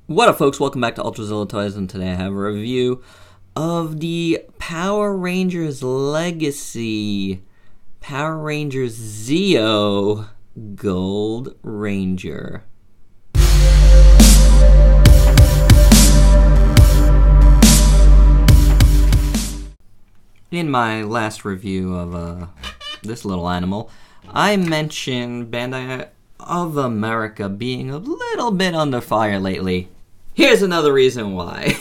What up, folks? Welcome back to ULTRAZILLA Toys, and today I have a review of the Power Rangers Legacy Power Rangers Zeo Gold Ranger. In my last review of this little animal, I mentioned Bandai of America being a little bit under fire lately. Here's another reason why.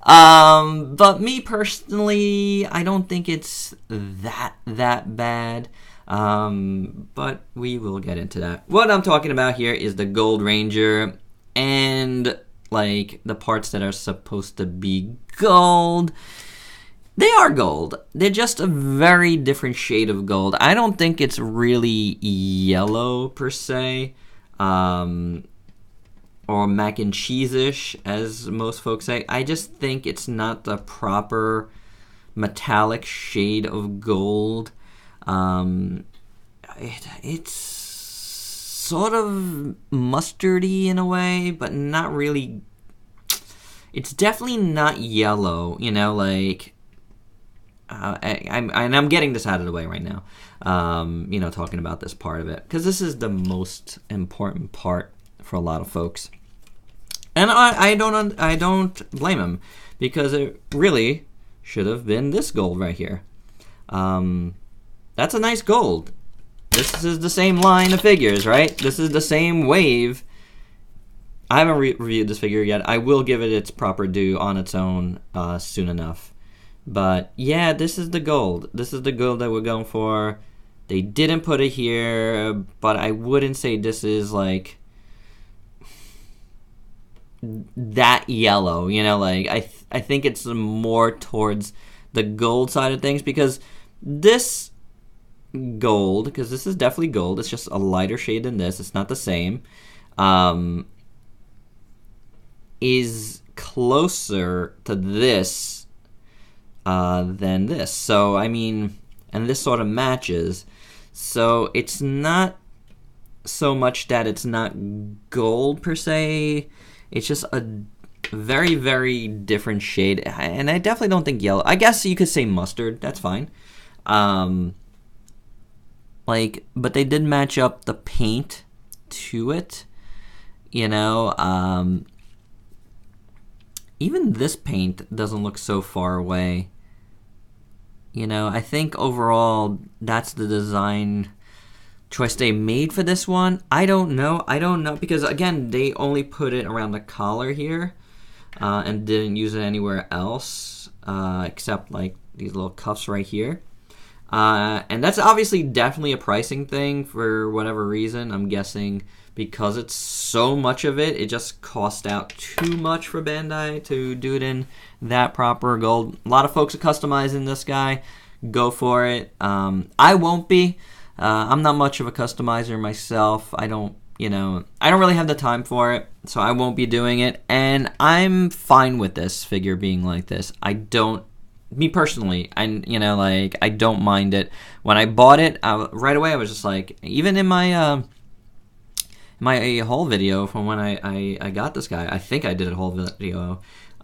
But me personally, I don't think it's that bad. But we will get into that. What I'm talking about here is the Gold Ranger and like the parts that are supposed to be gold. They are gold. They're just a very different shade of gold. I don't think it's really yellow per se, or mac and cheese-ish, as most folks say. I just think it's not the proper metallic shade of gold. It's sort of mustardy in a way, but not really. It's definitely not yellow, you know, like. I'm getting this out of the way right now, talking about this part of it, because this is the most important part for a lot of folks. And I don't blame him, because it really should have been this gold right here. That's a nice gold. This is the same line of figures, right? This is the same wave. I haven't reviewed this figure yet. I will give it its proper due on its own soon enough. But yeah, this is the gold. This is the gold that we're going for. They didn't put it here, but I wouldn't say this is like that yellow. You know, like I think it's more towards the gold side of things, because this gold, because this is definitely gold. It's just a lighter shade than this. It's not the same. Is closer to this than this. So, I mean, and this sort of matches. So, it's not so much that it's not gold per se. It's just a very, very different shade. And I definitely don't think yellow. I guess you could say mustard. That's fine. But they did match up the paint to it. You know, even this paint doesn't look so far away. You know, I think overall that's the design choice they made for this one. I don't know, because again, they only put it around the collar here and didn't use it anywhere else except like these little cuffs right here. And that's obviously definitely a pricing thing for whatever reason. I'm guessing because it's so much of it, it just cost out too much for Bandai to do it in that proper gold. A lot of folks are customizing this guy. Go for it. I won't be. I'm not much of a customizer myself. I don't really have the time for it, so I won't be doing it. And I'm fine with this figure being like this. Me personally, I don't mind it. When I bought it, right away I was just like, even in my haul video from when I got this guy, I think I did a whole video.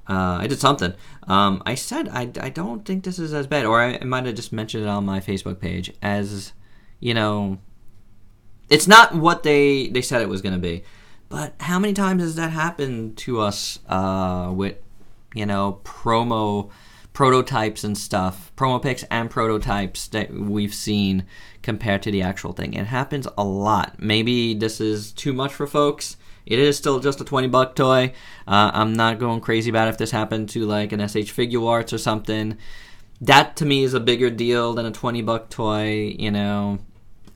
I did something. I said I don't think this is as bad, or I might have just mentioned it on my Facebook page as, it's not what they said it was going to be. But how many times has that happened to us with, prototypes and stuff, promo pics and prototypes that we've seen compared to the actual thing? It happens a lot. Maybe this is too much for folks. It is still just a $20 toy. I'm not going crazy about if this happened to like an SH Figure Arts or something. That to me is a bigger deal than a $20 toy,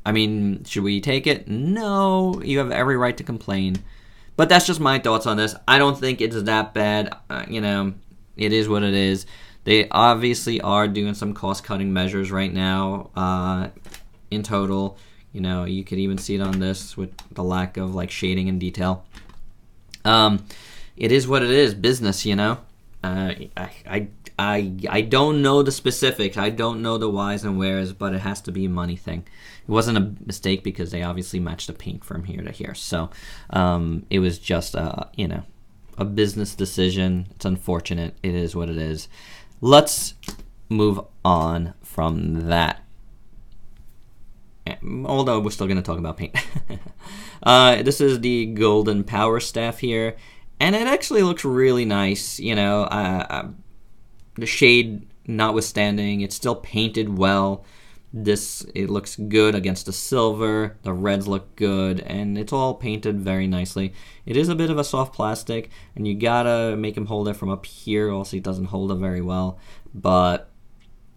I mean, should we take it? No, you have every right to complain. But that's just my thoughts on this. I don't think it's that bad. It is what it is. They obviously are doing some cost-cutting measures right now in total. You could even see it on this with the lack of like shading and detail. It is what it is. Business, I don't know the specifics. I don't know the whys and wheres, but it has to be a money thing. It wasn't a mistake because they obviously matched the paint from here to here. So it was just, a business decision. It's unfortunate. It is what it is. Let's move on from that. Although we're still going to talk about paint. This is the Golden Power Staff here, and it actually looks really nice. You know, the shade notwithstanding, it's still painted well. It looks good against the silver. The reds look good, and it's all painted very nicely. It is a bit of a soft plastic, and you gotta make him hold it from up here, else he doesn't hold it very well. But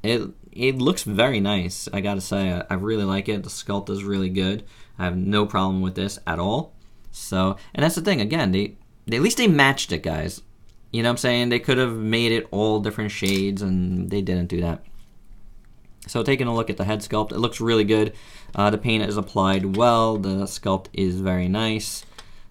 it looks very nice. I gotta say, I really like it. The sculpt is really good. I have no problem with this at all. So, and that's the thing. Again, at least they matched it, guys. You know what I'm saying? They could have made it all different shades, and they didn't do that. So taking a look at the head sculpt, it looks really good. The paint is applied well. The sculpt is very nice.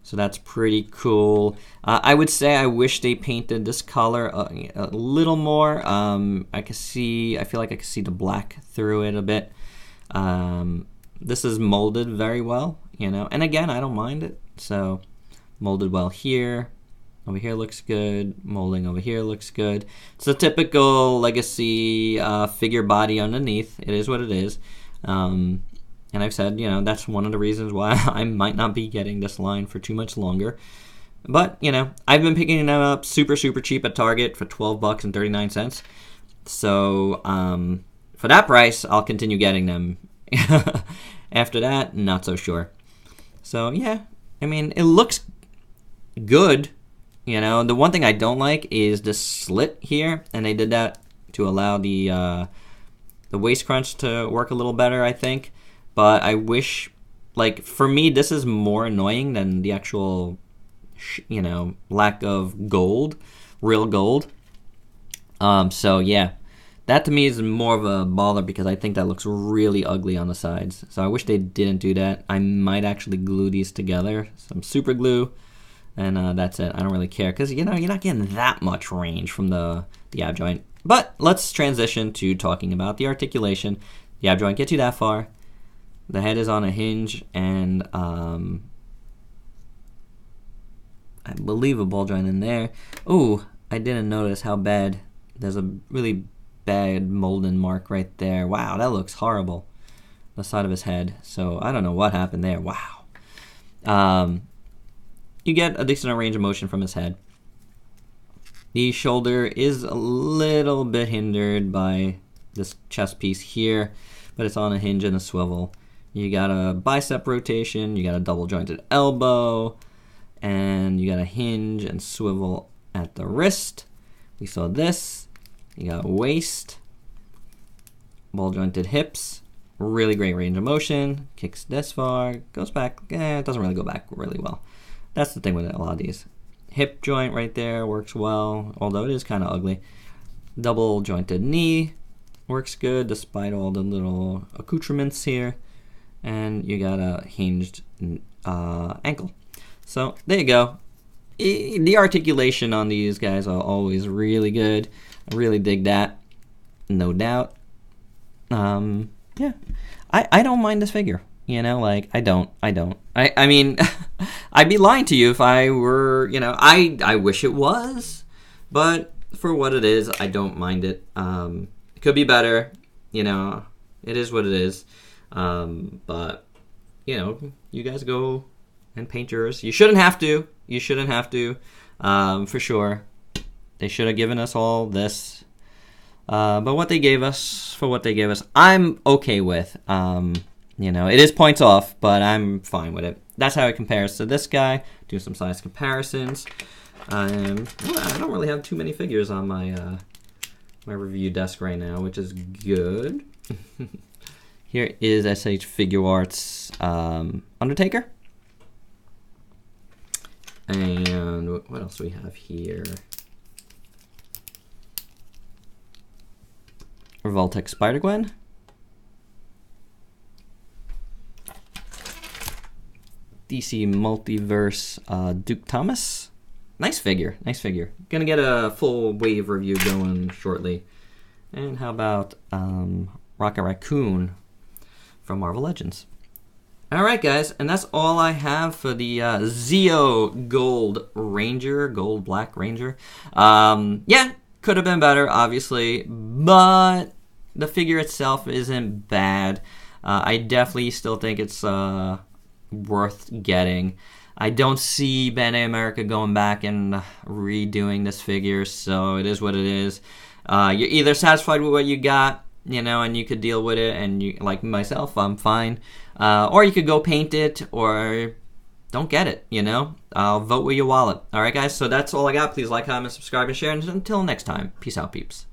So that's pretty cool. I would say I wish they painted this color a little more. I feel like I can see the black through it a bit. This is molded very well, you know. And again, I don't mind it. So molded well here. Over here looks good. Molding over here looks good. It's a typical Legacy figure body underneath. It is what it is. And I've said, you know, that's one of the reasons why I might not be getting this line for too much longer. But, you know, I've been picking them up super, super cheap at Target for $12.39. So, for that price, I'll continue getting them. After that, not so sure. So, yeah, I mean, it looks good. You know, the one thing I don't like is this slit here, and they did that to allow the waist crunch to work a little better, I think. But I wish, like, for me, this is more annoying than the actual, you know, lack of gold, real gold. So, yeah, that to me is more of a bother because I think that looks really ugly on the sides. So I wish they didn't do that. I might actually glue these together, some super glue, and that's it. I don't really care because, you know, you're not getting that much range from the ab joint. But let's transition to talking about the articulation. The ab joint gets you that far. The head is on a hinge, and I believe a ball joint in there. Ooh, I didn't notice how bad. There's a really bad molding mark right there. Wow, that looks horrible. The side of his head. So I don't know what happened there. Wow. You get a decent range of motion from his head. The shoulder is a little bit hindered by this chest piece here, but it's on a hinge and a swivel. You got a bicep rotation, you got a double jointed elbow, and you got a hinge and swivel at the wrist. We saw this. You got waist, ball jointed hips, really great range of motion, kicks this far, goes back, it doesn't really go back really well. That's the thing with a lot of these. Hip joint right there works well, although it is kind of ugly. Double jointed knee works good despite all the little accoutrements here. And you got a hinged ankle. So there you go. The articulation on these guys are always really good. I really dig that, no doubt. Yeah, I don't mind this figure. You know, like I don't. I mean, I'd be lying to you if I were. You know, I wish it was, but for what it is, I don't mind it. It could be better. You know, it is what it is. But, you know, you guys go and paint yours. You shouldn't have to. For sure. They should have given us all this. But what they gave us, I'm okay with. You know, it is points off, but I'm fine with it. That's how it compares to this guy. Do some size comparisons. Well, I don't really have too many figures on my my review desk right now, which is good. Here is SH Figure Arts Undertaker. And what else do we have here? Revoltech Spider-Gwen. DC Multiverse Duke Thomas. Nice figure. Gonna get a full wave review going shortly. And how about Rocket Raccoon from Marvel Legends? Alright guys, and that's all I have for the Zeo Gold Ranger, Gold Black Ranger. Yeah, could have been better, obviously, but the figure itself isn't bad. I definitely still think it's worth getting. I don't see Bandai America going back and redoing this figure, so it is what it is. You're either satisfied with what you got, you know, and you could deal with it, and you, like myself, I'm fine. Or you could go paint it, or don't get it, you know? I'll vote with your wallet. Alright guys, so that's all I got. Please like, comment, subscribe, and share, and until next time, peace out, peeps.